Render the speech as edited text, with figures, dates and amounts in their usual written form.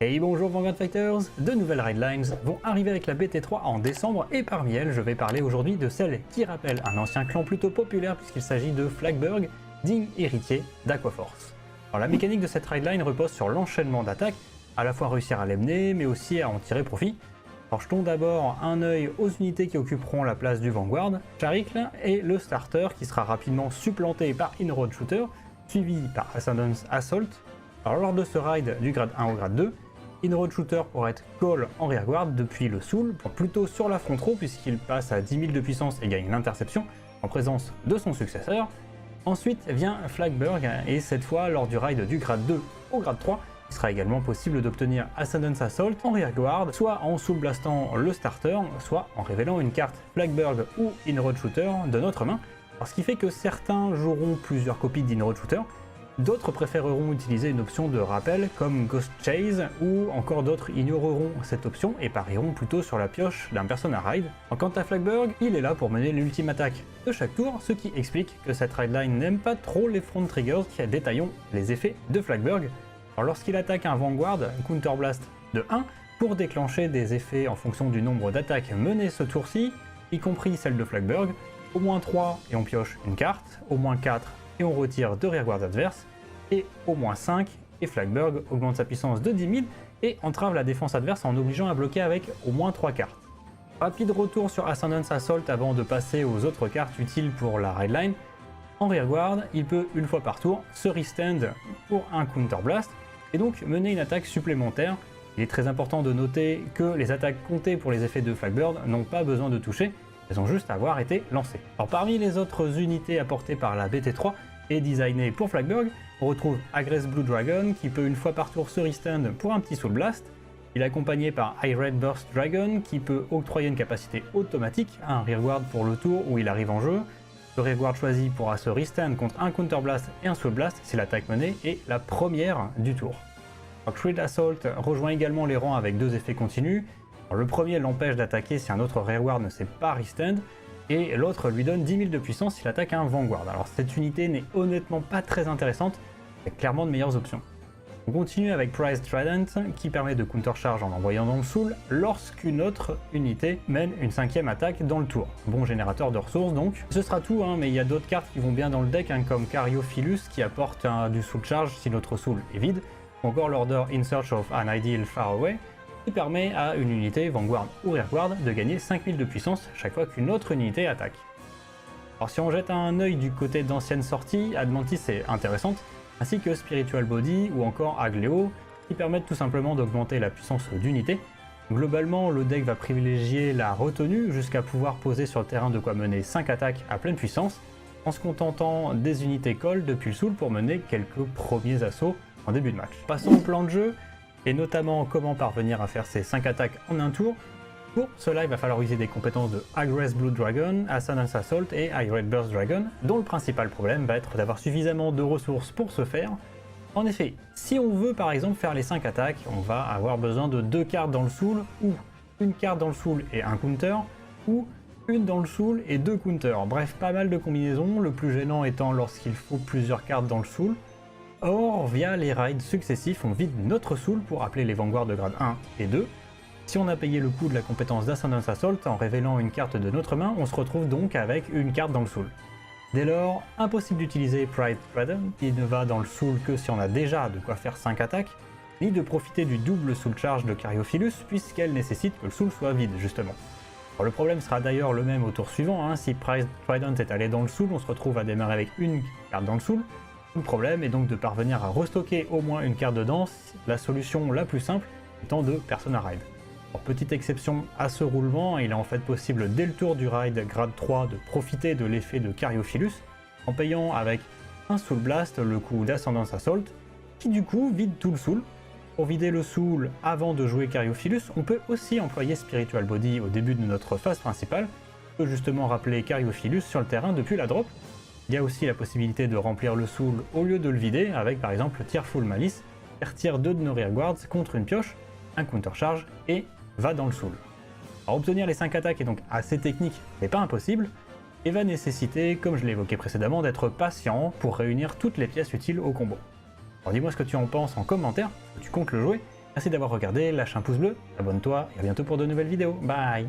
Hey bonjour Vanguard Fighters, de nouvelles Raidlines vont arriver avec la BT3 en décembre et parmi elles je vais parler aujourd'hui de celle qui rappelle un ancien clan plutôt populaire puisqu'il s'agit de Flagburg, digne héritier d'Aquaforce. Alors la mécanique de cette Raidline repose sur l'enchaînement d'attaques, à la fois réussir à les mener mais aussi à en tirer profit. Alors jetons d'abord un œil aux unités qui occuperont la place du Vanguard, Charikl et le starter qui sera rapidement supplanté par Inroad Shooter, suivi par Ascendance Assault. Alors lors de ce raid du grade 1 au grade 2, Inroad Shooter pourra être call en rearguard depuis le Soul, plutôt sur la front row puisqu'il passe à 10 000 de puissance et gagne l'interception en présence de son successeur. Ensuite vient Flagburg et cette fois lors du raid du grade 2 au grade 3, il sera également possible d'obtenir Ascendance Assault en rearguard, soit en soul blastant le starter, soit en révélant une carte Flagburg ou Inroad Shooter de notre main. Alors, ce qui fait que certains joueront plusieurs copies d'Inroad Shooter, d'autres préféreront utiliser une option de rappel comme Ghost Chase, ou encore d'autres ignoreront cette option et parieront plutôt sur la pioche d'un persona raid. Quant à Flagburg, il est là pour mener l'ultime attaque de chaque tour, ce qui explique que cette raidline n'aime pas trop les front triggers qui détaillons les effets de Flagburg. Alors lorsqu'il attaque un Vanguard, Counterblast de 1 pour déclencher des effets en fonction du nombre d'attaques menées ce tour-ci, y compris celle de Flagburg, au moins 3 et on pioche une carte, au moins 4 et on retire 2 rearguards adverses, et au moins 5 et Flagburg augmente sa puissance de 10 000 et entrave la défense adverse en obligeant à bloquer avec au moins 3 cartes. Rapide retour sur Ascendance Assault avant de passer aux autres cartes utiles pour la raidline. En rearguard, il peut une fois par tour se restand pour un Counterblast et donc mener une attaque supplémentaire. Il est très important de noter que les attaques comptées pour les effets de Flagburg n'ont pas besoin de toucher, elles ont juste à avoir été lancées. Alors parmi les autres unités apportées par la BT3 et designées pour Flagburg, on retrouve Aggress Blue Dragon qui peut une fois par tour se restand pour un petit Soul Blast. Il est accompagné par High Red Burst Dragon qui peut octroyer une capacité automatique à un rearguard pour le tour où il arrive en jeu. Le rearguard choisi pourra se restand contre un Counter Blast et un Soul Blast si l'attaque menée est la première du tour. Shred Assault rejoint également les rangs avec deux effets continus. Alors, le premier l'empêche d'attaquer si un autre rearguard ne s'est pas restand, et l'autre lui donne 10 000 de puissance s'il attaque un Vanguard. Alors cette unité n'est honnêtement pas très intéressante, il y a clairement de meilleures options. On continue avec Prize Trident qui permet de countercharge en envoyant dans le Soul lorsqu'une autre unité mène une 5e attaque dans le tour. Bon générateur de ressources donc. Ce sera tout, mais il y a d'autres cartes qui vont bien dans le deck comme Caryophilus qui apporte du Soul Charge si notre Soul est vide, ou encore l'Order In Search of an Ideal Far Away qui permet à une unité Vanguard ou Rearguard de gagner 5000 de puissance chaque fois qu'une autre unité attaque. Alors si on jette un œil du côté d'anciennes sorties, Admantis est intéressante, ainsi que Spiritual Body ou encore Agleo, qui permettent tout simplement d'augmenter la puissance d'unité. Globalement, le deck va privilégier la retenue jusqu'à pouvoir poser sur le terrain de quoi mener 5 attaques à pleine puissance, en se contentant des unités call depuis le Soul pour mener quelques premiers assauts en début de match. Passons au plan de jeu, et notamment comment parvenir à faire ces 5 attaques en un tour. Pour cela, il va falloir utiliser des compétences de Aggress Blue Dragon, Ascendance Assault et High Red Burst Dragon, dont le principal problème va être d'avoir suffisamment de ressources pour ce faire. En effet, si on veut par exemple faire les 5 attaques, on va avoir besoin de 2 cartes dans le Soul, ou une carte dans le Soul et un counter, ou une dans le Soul et 2 counters. Bref, pas mal de combinaisons, le plus gênant étant lorsqu'il faut plusieurs cartes dans le Soul. Or, via les raids successifs, on vide notre Soul pour appeler les Vanguards de grade 1 et 2. Si on a payé le coût de la compétence d'Ascendance Assault en révélant une carte de notre main, on se retrouve donc avec une carte dans le Soul. Dès lors, impossible d'utiliser Prize Trident, qui ne va dans le Soul que si on a déjà de quoi faire 5 attaques, ni de profiter du double Soul Charge de Caryophilus, puisqu'elle nécessite que le Soul soit vide, justement. Alors, le problème sera d'ailleurs le même au tour suivant, si Prize Trident est allé dans le Soul, on se retrouve à démarrer avec une carte dans le Soul. Le problème est donc de parvenir à restocker au moins une carte dedans, la solution la plus simple étant de Persona Raid. Alors, petite exception à ce roulement, il est en fait possible dès le tour du raid grade 3 de profiter de l'effet de Caryophilus en payant avec un Soul Blast le coup d'Ascendance Assault qui du coup vide tout le Soul. Pour vider le Soul avant de jouer Caryophilus, on peut aussi employer Spiritual Body au début de notre phase principale, on peut justement rappeler Caryophilus sur le terrain depuis la drop. Il y a aussi la possibilité de remplir le Soul au lieu de le vider avec par exemple Tearful Malice, faire tirer 2 de nos rearguards contre une pioche, un countercharge et va dans le Soul. Alors obtenir les 5 attaques est donc assez technique mais pas impossible, et va nécessiter, comme je l'ai évoqué précédemment, d'être patient pour réunir toutes les pièces utiles au combo. Alors dis-moi ce que tu en penses en commentaire, est-ce que tu comptes le jouer, Merci d'avoir regardé, lâche un pouce bleu, abonne-toi et à bientôt pour de nouvelles vidéos. Bye!